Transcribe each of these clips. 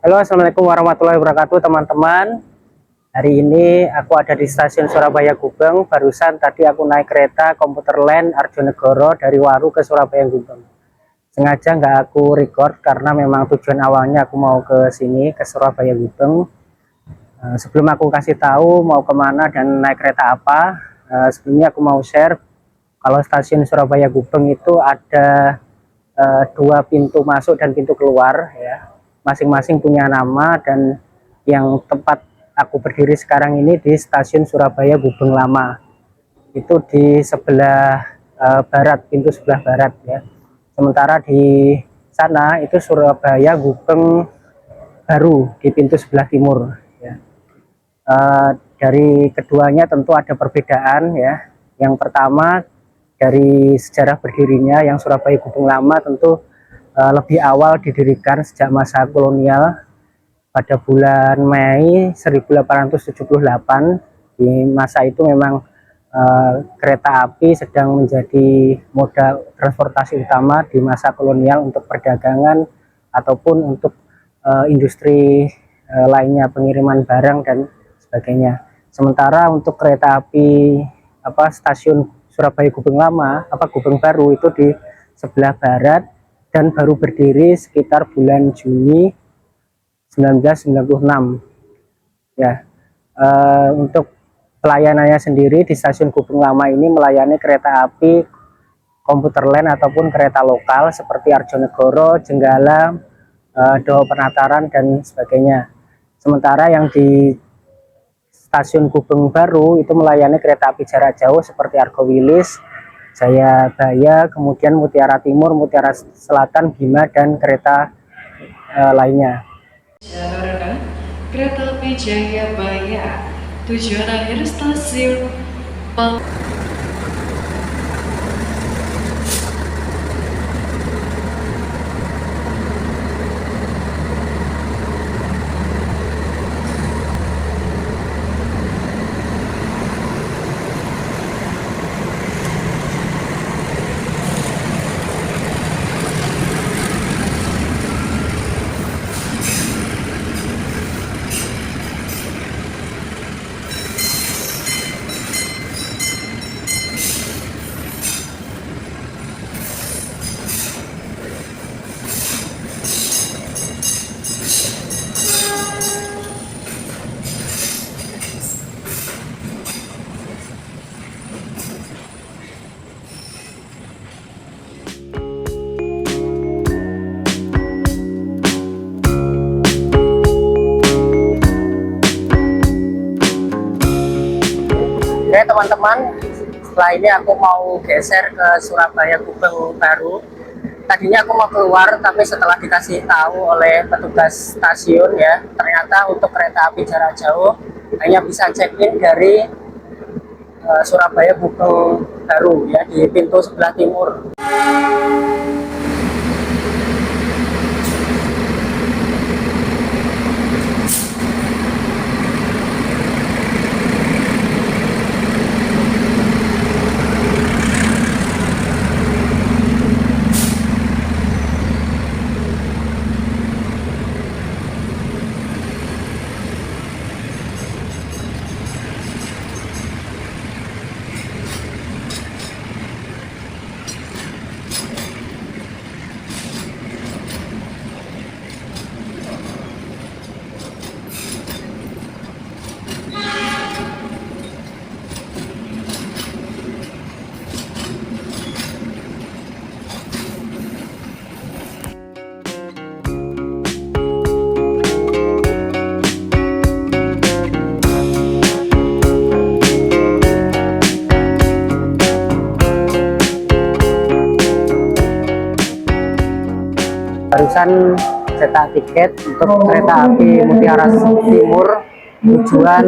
Halo, assalamualaikum warahmatullahi wabarakatuh, teman-teman. Hari ini aku ada di stasiun Surabaya Gubeng. Barusan tadi aku naik kereta komuter lain Arjonegoro dari Waru ke Surabaya Gubeng. Sengaja nggak aku record karena memang tujuan awalnya aku mau ke sini, ke Surabaya Gubeng. Sebelum aku kasih tahu mau kemana dan naik kereta apa, sebelumnya aku mau share kalau stasiun Surabaya Gubeng itu ada dua pintu masuk dan pintu keluar, ya, masing-masing punya nama. Dan yang tempat aku berdiri sekarang ini di stasiun Surabaya Gubeng Lama, itu di sebelah barat, pintu sebelah barat, ya. Sementara di sana itu Surabaya Gubeng Baru di pintu sebelah timur, ya. Dari keduanya tentu ada perbedaan, ya. Yang pertama, dari sejarah berdirinya, yang Surabaya Gubeng Lama tentu lebih awal didirikan sejak masa kolonial pada bulan Mei 1878. Di masa itu memang kereta api sedang menjadi moda transportasi utama di masa kolonial untuk perdagangan ataupun untuk industri lainnya, pengiriman barang dan sebagainya. Sementara untuk kereta api stasiun Surabaya Gubeng Lama Gubeng Baru itu di sebelah barat dan baru berdiri sekitar bulan Juni 1996, ya. Untuk pelayanannya sendiri di stasiun Gubeng Lama ini melayani kereta api komuter lain ataupun kereta lokal seperti Arjonegoro, Jenggala, Dawa Penataran dan sebagainya. Sementara yang di stasiun Gubeng Baru itu melayani kereta api jarak jauh seperti Argo Wilis, Jayabaya, kemudian Mutiara Timur, Mutiara Selatan, Bima dan kereta lainnya. Kereta api Jayabaya, tujuan akhir stasiun Oke teman-teman, setelah ini aku mau geser ke Surabaya Gubeng Baru. Tadinya aku mau keluar, tapi setelah dikasih tahu oleh petugas stasiun, ya, ternyata untuk kereta api jarak jauh hanya bisa check-in dari Surabaya Gubeng Baru, ya, di pintu sebelah timur. Barusan cetak tiket untuk kereta api Mutiara Timur tujuan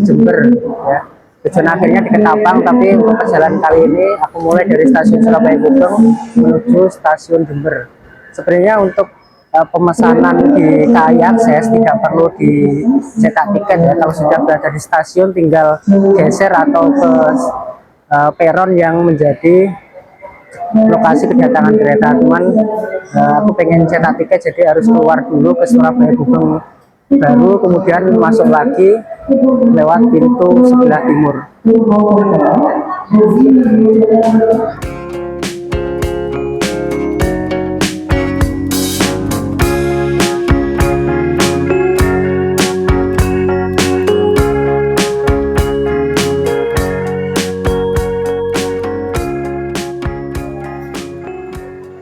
Jember, ya. Tujuan akhirnya di Ketapang, tapi untuk perjalanan kali ini aku mulai dari stasiun Surabaya Gubeng menuju stasiun Jember. Sebenarnya untuk pemesanan di KAI Akses tidak perlu dicetak tiket, ya. Kalau sudah berada di stasiun tinggal geser atau ke peron yang menjadi lokasi kedatangan kereta, cuman aku pengen cetak tiket jadi harus keluar dulu ke Surabaya Gubeng, baru kemudian masuk lagi lewat pintu sebelah timur.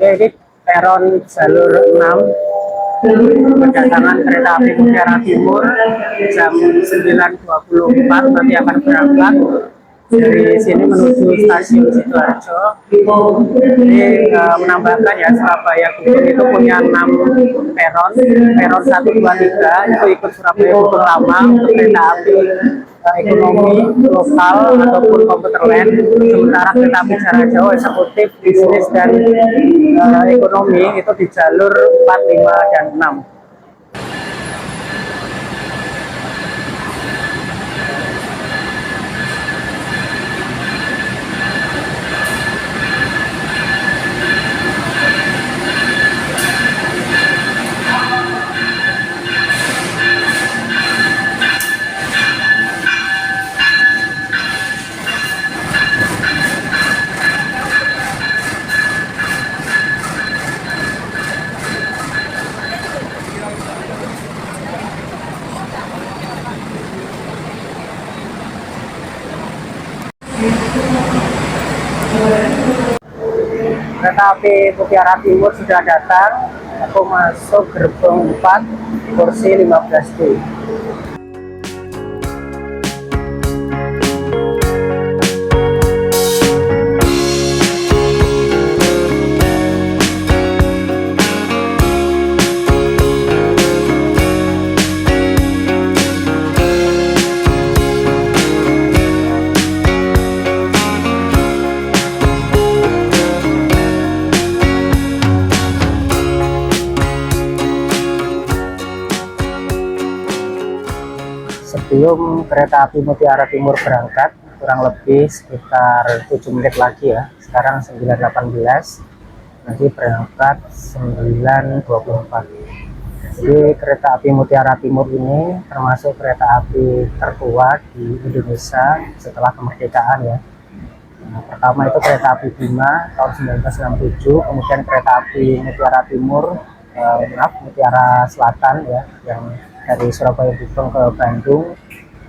Oke, ini peron jalur 6 kedatangan kereta api Mutiara Timur jam 9.24 nanti akan berangkat dari sini menuju stasiun Sidoarjo. Ini menambahkan ya, Surabaya Gubeng itu punya 6 peron, peron 1, 2, 3 itu ikut Surabaya Gubeng lama untuk kereta api ekonomi lokal ataupun komuter lain, sementara kereta api jarak jauh eksekutif, bisnis dan ekonomi itu di jalur 4, 5, dan 6. Kereta api Mutiara Timur sudah datang. Aku masuk gerbong 4, kursi 15D. Sebelum kereta api Mutiara Timur berangkat, kurang lebih sekitar 7 menit lagi ya, sekarang 9.18, nanti berangkat 9.24. Jadi kereta api Mutiara Timur ini termasuk kereta api tertua di Indonesia setelah kemerdekaan ya. Nah, pertama itu kereta api Bima tahun 1967, kemudian kereta api Mutiara Timur, Mutiara Selatan ya, yang dari Surabaya Gubeng ke Bandung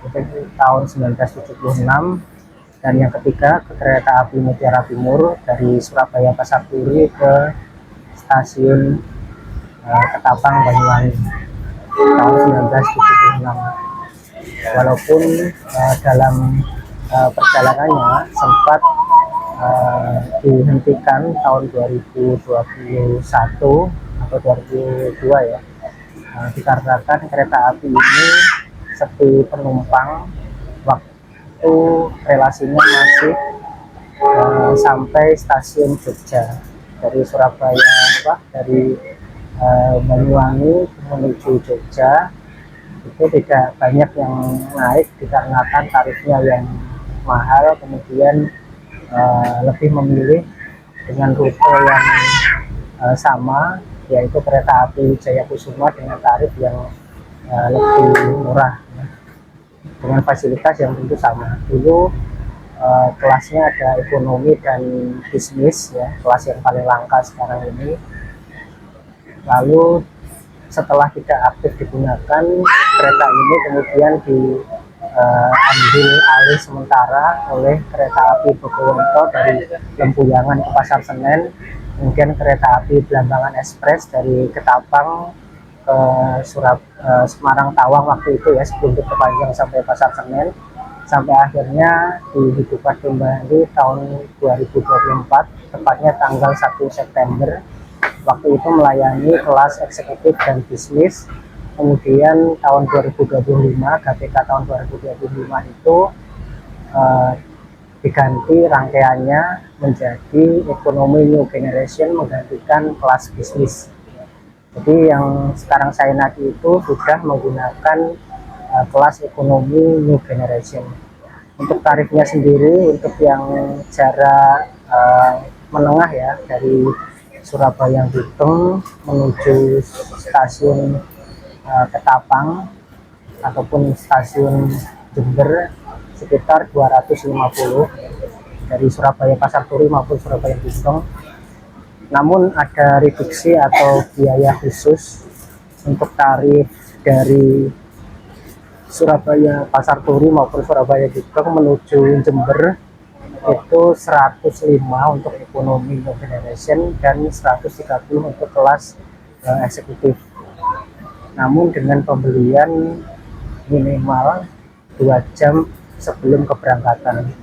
itu tahun 1976, dan yang ketiga ke kereta api Mutiara Timur dari Surabaya Pasar Turi ke stasiun Ketapang Banyuwangi tahun 1976. Walaupun dalam perjalanannya sempat dihentikan tahun 2021 atau 2002 ya, dikarenakan kereta api ini sepi penumpang waktu relasinya masih sampai stasiun Jogja. Dari Surabaya dari Banyuwangi menuju Jogja itu tidak banyak yang naik dikarenakan tarifnya yang mahal, kemudian lebih memilih dengan rute yang sama, yaitu kereta api Jayakusuma dengan tarif yang lebih murah ya, dengan fasilitas yang tentu sama. Dulu kelasnya ada ekonomi dan bisnis ya, kelas yang paling langka sekarang ini. Lalu setelah tidak aktif digunakan, kereta ini kemudian diambil alih sementara oleh kereta api Bogowonto dari Lempuyangan ke Pasar Senen, kemudian kereta api Blambangan Express dari Ketapang ke Semarang Tawang waktu itu ya, sebelum diperpanjang sampai Pasar Senen, sampai akhirnya dihidupkan kembali tahun 2024, tepatnya tanggal 1 September. Waktu itu melayani kelas eksekutif dan bisnis. Kemudian tahun 2025, GPK tahun 2025 itu diganti rangkaiannya menjadi ekonomi new generation, menggantikan kelas bisnis. Jadi yang sekarang saya naiki itu sudah menggunakan kelas ekonomi new generation. Untuk tarifnya sendiri, untuk yang jarak menengah ya, dari Surabaya Gubeng menuju stasiun Ketapang ataupun stasiun Jember sekitar 250 dari Surabaya Pasar Turi maupun Surabaya Gubeng. Namun ada reduksi atau biaya khusus untuk tarif dari Surabaya Pasar Turi maupun Surabaya Gubeng menuju Jember itu 105 untuk ekonomi generation dan 130 untuk kelas eksekutif. Namun dengan pembelian minimal 2 jam sebelum keberangkatan.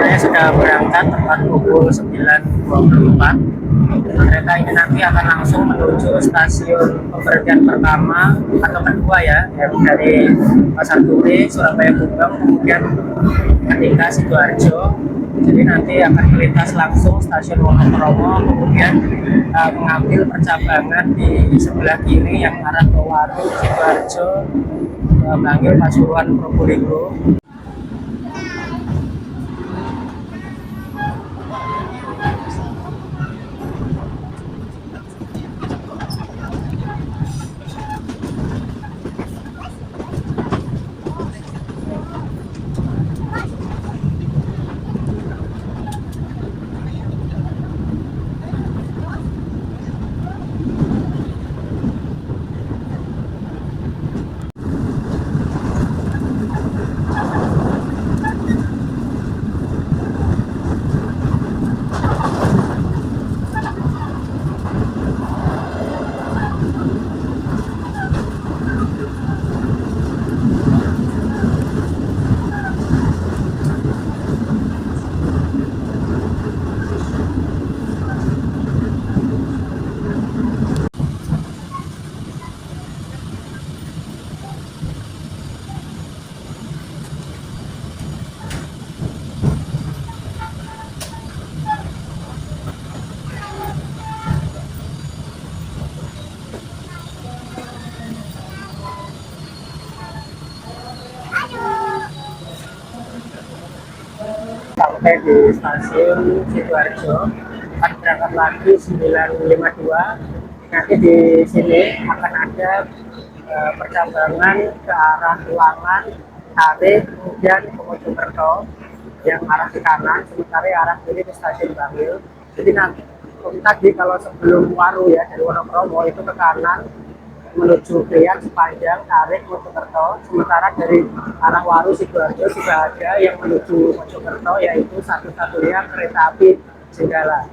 Saya sudah berangkat tepat pukul 9.24. Kereta ini nanti akan langsung menuju stasiun pemberhentian pertama atau kedua ya, yang dari Pasar Turi, Surabaya Gubeng, kemudian Ketika Sidoarjo. Jadi nanti akan melintas langsung stasiun Wonokromo, kemudian mengambil percabangan di sebelah kiri yang arah ke Waru, Sidoarjo, Bangil, Pasuruan, Probolinggo. Sampai di stasiun Sidoarjo akan berangkat lagi 9.52. Nanti di sini akan ada percabangan ke arah Tulangan, Sari, kemudian ke Mojokerto yang arah ke kanan, sementara arah kiri ke stasiun Bangil. Jadi nanti tadi kalau sebelum Waru ya, dari Wonokromo itu ke kanan menuju Krian sepanjang Tarik Mojokerto, sementara dari arah Waru Sidoarjo sudah ada yang menuju Mojokerto, yaitu satu-satunya kereta api Jenggala.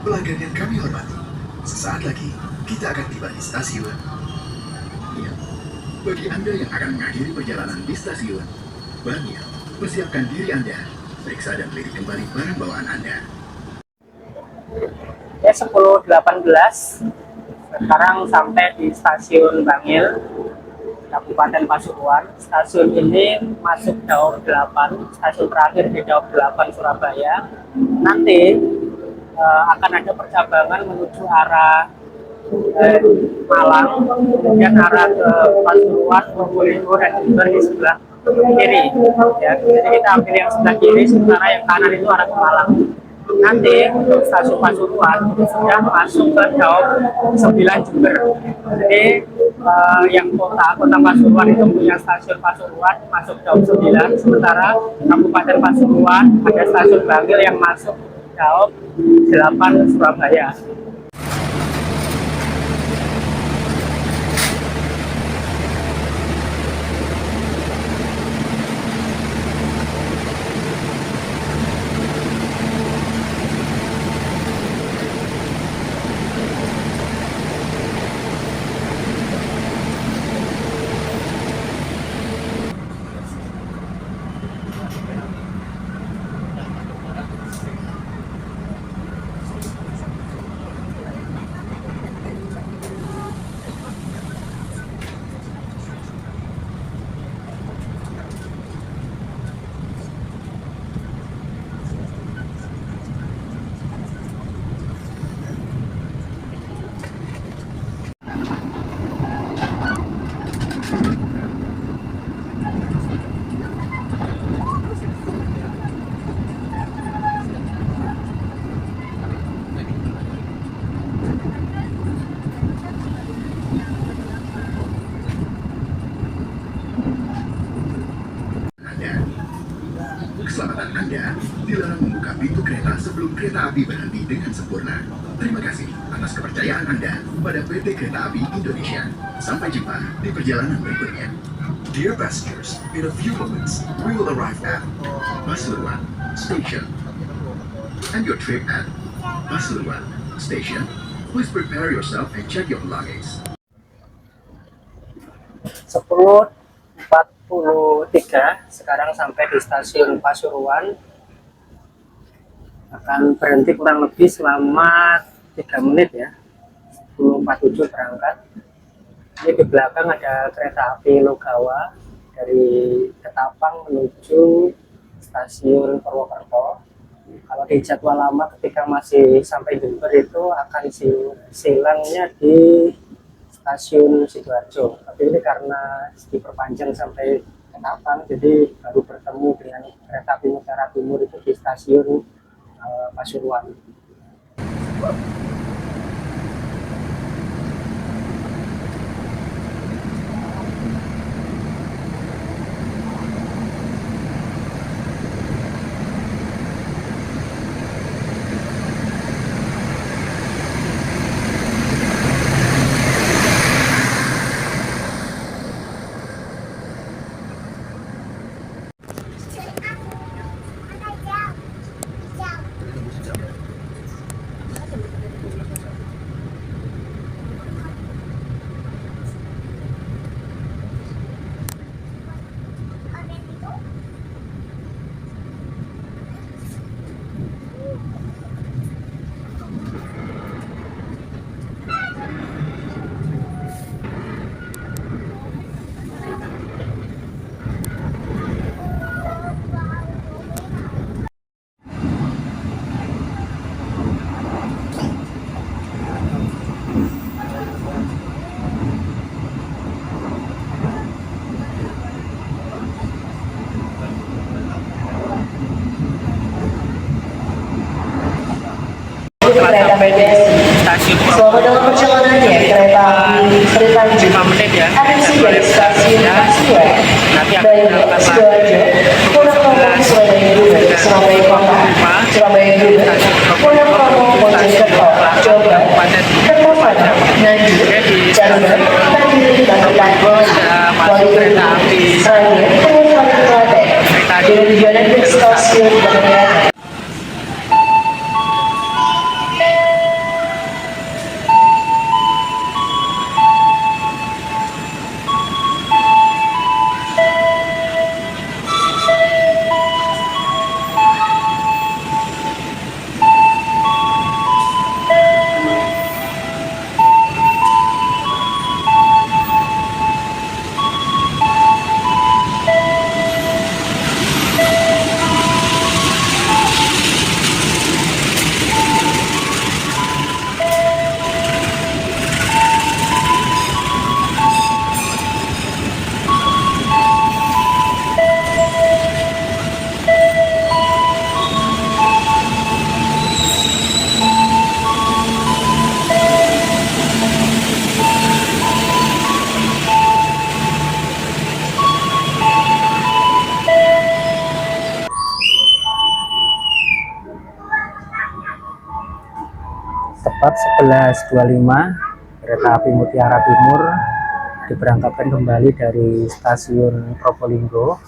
Pelanggan yang kami hormati, sesaat lagi kita akan tiba di stasiun. Ya, bagi Anda yang akan mengakhiri perjalanan di stasiun, Bangil, persiapkan diri Anda, periksa dan lirik kembali barang bawaan Anda. Ya 10.18 sekarang sampai di stasiun Bangil, Kabupaten Pasuruan. Stasiun ini masuk Daob 8, stasiun terakhir di Daob 8 Surabaya. Nanti akan ada percabangan menuju arah Malang, kemudian arah ke Pasuruan, Probolinggo, dan Jember di sebelah kiri. Ya, jadi kita ambil yang sebelah kiri, sementara yang kanan itu arah ke Malang. Nanti untuk stasiun Pasuruan itu sudah masuk ke Daob 9 Jember. Jadi yang kota Pasuruan itu punya stasiun Pasuruan masuk Daob 9, sementara Kabupaten Pasuruan ada stasiun Bangil yang masuk Daob 8 Surabaya. Keselamatan Anda dilarang membuka pintu kereta sebelum kereta api berhenti dengan sempurna. Terima kasih atas kepercayaan Anda pada PT Kereta Api Indonesia. Sampai jumpa di perjalanan berikutnya. Dear passengers, in a few moments we will arrive at Pasuruan Station. And your trip at Pasuruan Station, please prepare yourself and check your luggage. 10.43 sekarang sampai di stasiun Pasuruan, akan berhenti kurang lebih selama 3 menit ya. 10.47 berangkat. Ini di belakang ada kereta api Logawa dari Ketapang menuju stasiun Purwokerto. Kalau di jadwal lama ketika masih sampai Jember itu akan silangnya di stasiun Sidoarjo, tapi ini karena diperpanjang sampai Ketapang, jadi baru bertemu dengan kereta api Utara Timur itu di stasiun Pasuruan. Kereta BDSI. Stasiun Selama dalam perjalanannya, kereta api Sertanju 5 menit ya. akan singgah di stasiun Pasuruan, Nanti akan Bangil, berangkat Sidoarjo, Purwokerto, Surabaya Gubeng, Surabaya Kota, Surabaya Gubeng, Purwokerto, Mojokerto, Jombang, Kertosono, Nganjuk, Cirebon, Kediri, Balikpapan, Wonogiri, Sragen, Purwokerto, Klaten. Dengan tujuan ke stasiun Bangil. Tepat 11.25 kereta api Mutiara Timur diberangkatkan kembali dari stasiun Probolinggo.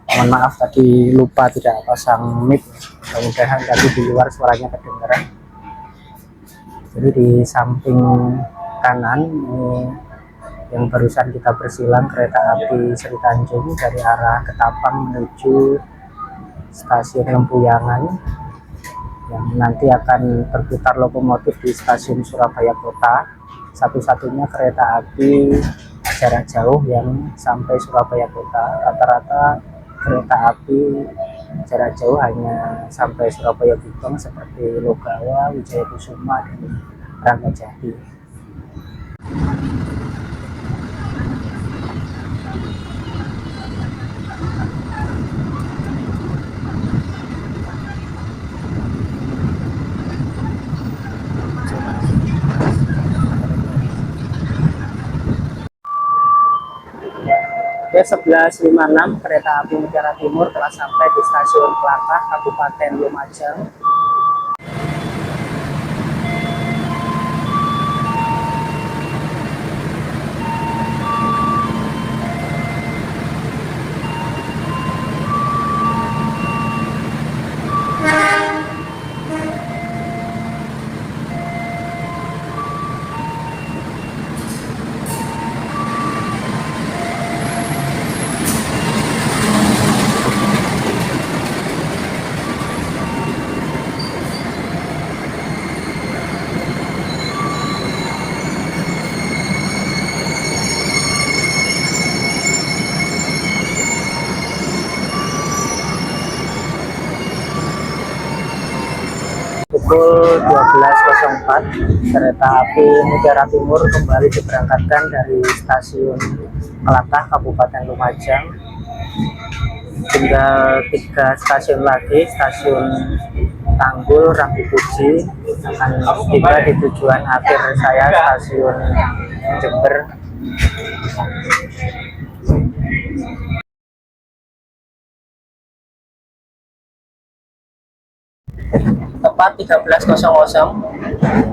Mohon maaf tadi lupa tidak pasang mic, mudah-mudahan tadi di luar suaranya kedengaran. Jadi di samping kanan ini yang barusan kita bersilang kereta api Sri Tanjung dari arah Ketapang menuju stasiun Lempuyangan, yang nanti akan berputar lokomotif di stasiun Surabaya Kota. Satu-satunya kereta api jarak jauh yang sampai Surabaya Kota. Rata-rata kereta api jarak jauh hanya sampai Surabaya Gubeng seperti Logawa, Wijaya Kusuma, dan Ranggajati. Oke, 11.56 kereta api Mutiara Timur telah sampai di stasiun Kelatah, Kabupaten Lumajang. Pukul 12.04 kereta api Mutiara Timur kembali diberangkatkan dari stasiun Kelatah, Kabupaten Lumajang. Tinggal 3 stasiun lagi, stasiun Tanggul, Rambupuji akan tiba di tujuan akhir saya, stasiun Jember. Tepat 13.00,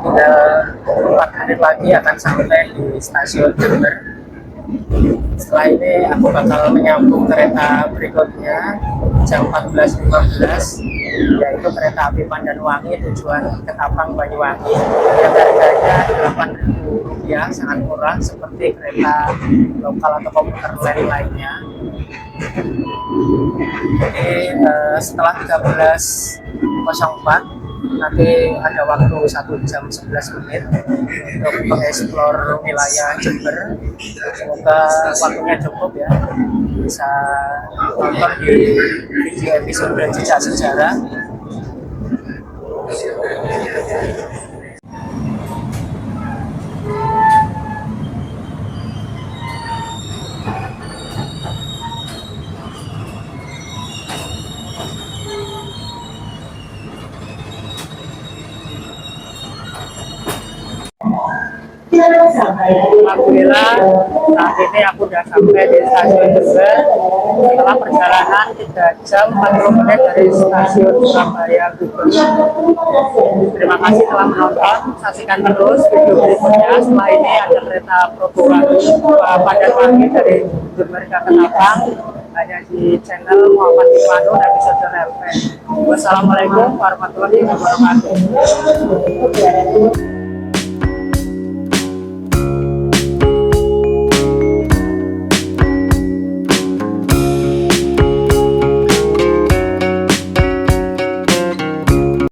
tinggal 4 menit lagi akan sampai di stasiun Jember. Setelah ini aku bakal menyambung kereta berikutnya jam 14.15, yaitu kereta api Pandanwangi tujuan Ketapang Banyuwangi, yang harganya Rp8.000, sangat murah seperti kereta lokal atau komuter lain lainnya. Jadi setelah 13.04 nanti ada waktu 1 jam 11 menit untuk mengeksplor wilayah Jember. Semoga waktunya cukup ya, bisa nonton di video episode Jejak Sejarah. Alhamdulillah saat ini aku sudah sampai di stasiun Jember setelah perjalanan 3 jam 40 menit dari stasiun Surabaya Gubeng. Terima kasih telah menonton, saksikan terus video berikutnya. Setelah ini ada kereta Pandanwangi dari Jember ke Ketapang, hanya di channel Muhammad Iwano dan episode LP. Wassalamualaikum warahmatullahi wabarakatuh.